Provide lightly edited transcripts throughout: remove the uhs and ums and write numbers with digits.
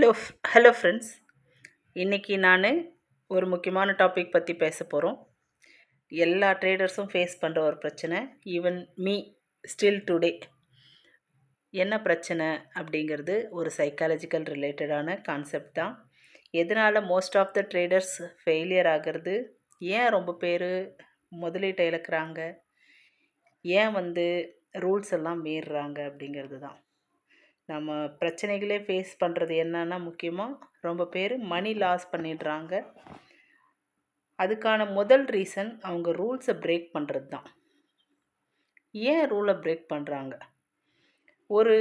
Hello friends. இன்றைக்கி நான் ஒரு முக்கியமான டாபிக் பற்றி பேச போகிறோம். எல்லா ட்ரேடர்ஸும் ஃபேஸ் பண்ணுற ஒரு பிரச்சனை, ஈவன் மீ ஸ்டில் டுடே. என்ன பிரச்சனை அப்படிங்கிறது ஒரு சைக்காலஜிக்கல் ரிலேட்டடான கான்செப்ட் தான். எதனால் most of the traders failure ஆகிறது, ஏன் ரொம்ப பேர் முதலீட்டை இழக்கிறாங்க, ஏன் ரூல்ஸ் எல்லாம் மீறுறாங்க அப்படிங்கிறது தான். நம்ம பிரச்சனைகளே ஃபேஸ் பண்ணுறது என்னன்னா, முக்கியமாக ரொம்ப பேர் மணி லாஸ் பண்ணிடுறாங்க. அதுக்கான முதல் ரீசன் அவங்க ரூல்ஸை பிரேக் பண்ணுறது தான். ஏன் ரூலை பிரேக் பண்ணுறாங்க? ஒரு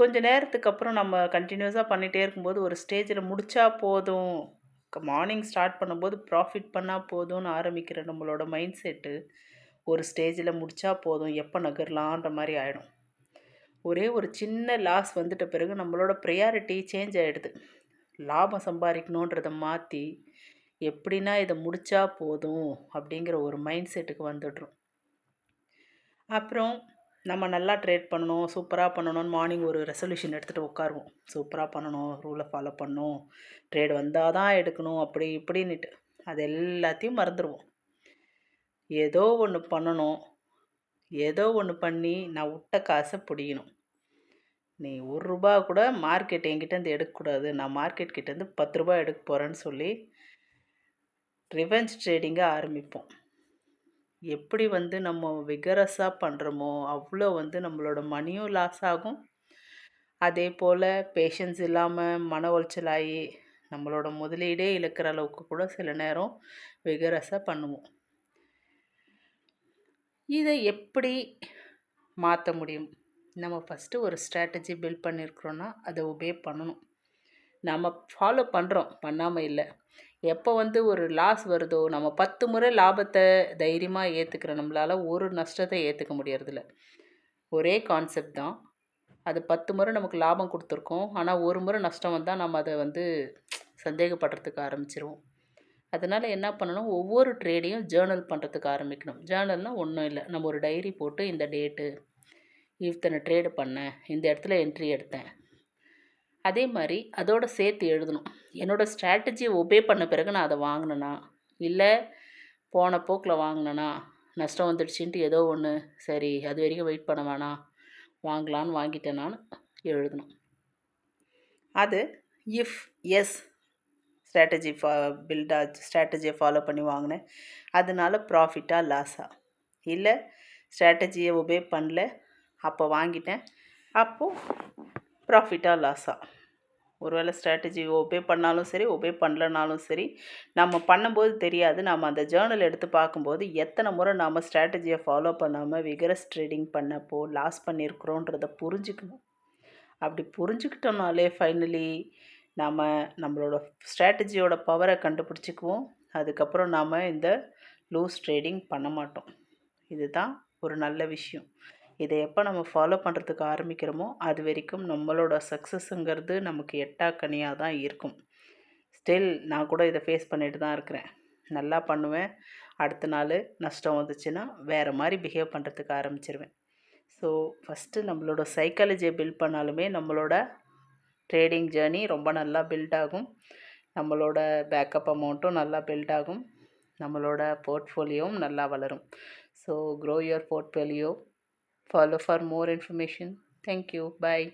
கொஞ்ச நேரத்துக்கு அப்புறம் நம்ம கண்டினியூஸாக பண்ணிகிட்டே இருக்கும்போது ஒரு ஸ்டேஜில் முடித்தா போதும், மார்னிங் ஸ்டார்ட் பண்ணும்போது ப்ராஃபிட் பண்ணால் போதும்னு ஆரம்பிக்கிற நம்மளோட மைண்ட் செட்டு ஒரு ஸ்டேஜில் முடித்தா போதும், எப்போ நகரலான்ற மாதிரி ஆகிடும். ஒரே ஒரு சின்ன லாஸ் வந்துட்ட பிறகு நம்மளோட ப்ரையாரிட்டி சேஞ்ச் ஆகிடுது. லாபம் சம்பாதிக்கணுன்றதை மாற்றி எப்படின்னா இதை முடித்தா போதும் அப்படிங்கிற ஒரு மைண்ட் செட்டுக்கு வந்துடுறோம். அப்புறம் நம்ம நல்லா ட்ரேட் பண்ணணும், சூப்பராக பண்ணணும்னு மார்னிங் ஒரு ரெசல்யூஷன் எடுத்துகிட்டு உட்காருவோம். சூப்பராக பண்ணணும், ரூலை ஃபாலோ பண்ணணும், ட்ரேட் வந்தால் தான் எடுக்கணும், அப்படி இப்படின்னுட்டு அது எல்லாத்தையும் மறந்துடுவோம். ஏதோ ஒன்று பண்ணணும், ஏதோ ஒன்று பண்ணி நான் விட்ட காசை பிடிக்கணும். நீ ₹1 கூட மார்க்கெட் என்கிட்டேருந்து எடுக்கக்கூடாது, நான் மார்க்கெட் கிட்டேருந்து ₹10 எடுக்க போகிறேன்னு சொல்லி ரிவெஞ்ச் ட்ரேடிங்கை ஆரம்பிப்போம். எப்படி நம்ம விகரஸாக பண்ணுறோமோ அவ்வளோ நம்மளோட மணியும் லாஸ் ஆகும். அதே போல் பேஷன்ஸ் இல்லாமல் மன உளைச்சலாகி நம்மளோட முதலீடே இழக்கிற அளவுக்கு கூட சில நேரம் விகரஸாக பண்ணுவோம். இதை எப்படி மாற்ற முடியும்? நம்ம ஃபஸ்ட்டு ஒரு ஸ்ட்ராட்டஜி பில்ட் பண்ணியிருக்கிறோன்னா அதை ஒபே பண்ணணும். நம்ம ஃபாலோ பண்ணுறோம், பண்ணாமல் இல்லை. எப்போ ஒரு லாஸ் வருதோ, நம்ம 10 முறை லாபத்தை தைரியமாக ஏற்றுக்கிற நம்மளால் ஒரு நஷ்டத்தை ஏற்றுக்க முடியறதில்ல. ஒரே கான்செப்ட் தான். அது 10 முறை நமக்கு லாபம் கொடுத்துருக்கோம், ஆனால் ஒரு முறை நஷ்டம் வந்தால் நம்ம அதை சந்தேகப்படுறதுக்கு ஆரம்பிச்சிருவோம். அதனால் என்ன பண்ணணும், ஒவ்வொரு ட்ரேடையும் ஜேர்னல் பண்ணுறதுக்கு ஆரம்பிக்கணும். ஜேர்னல்னால் ஒன்றும் இல்லை, நம்ம ஒரு டைரி போட்டு இந்த டேட்டு இத்தனை ட்ரேடு பண்ணேன், இந்த இடத்துல என்ட்ரி எடுத்தேன், அதே மாதிரி அதோடு சேர்த்து எழுதணும். என்னோடய ஸ்ட்ராட்டஜியை ஒபே பண்ண பிறகு நான் அதை வாங்கினேனா, இல்லை போன போக்கில் வாங்கினேனா, நஷ்டம் வந்துடுச்சுன்ட்டு ஏதோ ஒன்று சரி அது வரைக்கும் வெயிட் பண்ண வேணாம், வாங்கலான்னு வாங்கிட்டேனான்னு எழுதணும். அது இஃப் எஸ் ஸ்ட்ராட்டஜியை ஃபாலோ பண்ணி வாங்கினேன், அதனால ப்ராஃபிட்டாக லாஸா, இல்லை ஸ்ட்ராட்டஜியை ஒபே பண்ணல அப்போ வாங்கிட்டேன், அப்போது ப்ராஃபிட்டாக லாஸா. ஒருவேளை ஸ்ட்ராட்டஜி ஒபே பண்ணாலும் சரி, ஒபே பண்ணலனாலும் சரி, நம்ம பண்ணும்போது தெரியாது. நம்ம அந்த ஜேர்னல் எடுத்து பார்க்கும்போது எத்தனை முறை நாம் ஸ்ட்ராட்டஜியை ஃபாலோ பண்ணாமல் விகரஸ் ட்ரேடிங் பண்ணப்போ லாஸ் பண்ணியிருக்கிறோன்றதை புரிஞ்சுக்கணும். அப்படி புரிஞ்சுக்கிட்டோம்னாலே ஃபைனலி நம்மளோட ஸ்ட்ராட்டஜியோட பவரை கண்டுபிடிச்சிக்குவோம். அதுக்கப்புறம் நாம் இந்த லூஸ் ட்ரேடிங் பண்ண மாட்டோம். இதுதான் ஒரு நல்ல விஷயம். இதை எப்போ நம்ம ஃபாலோ பண்ணுறதுக்கு ஆரம்பிக்கிறோமோ அது வரைக்கும் நம்மளோட சக்ஸஸுங்கிறது நமக்கு எட்டாக்கனியாக தான் இருக்கும். ஸ்டில் நான் கூட இதை ஃபேஸ் பண்ணிட்டு தான் இருக்கிறேன். நல்லா பண்ணுவேன், அடுத்த நாள் நஷ்டம் வந்துச்சுன்னா வேறு மாதிரி பிஹேவ் பண்ணுறதுக்கு ஆரம்பிச்சிருவேன். ஸோ ஃபஸ்ட்டு நம்மளோட சைக்காலஜியை பில்ட் பண்ணாலுமே நம்மளோட ட்ரேடிங் ஜேர்னி ரொம்ப நல்லா பில்ட் ஆகும். நம்மளோட பேக்கப் அமௌண்ட்டும் நல்லா பில்ட் ஆகும். நம்மளோட போர்ட்ஃபோலியோவும் நல்லா வளரும். So grow your portfolio. Follow for more information. Thank you. Bye.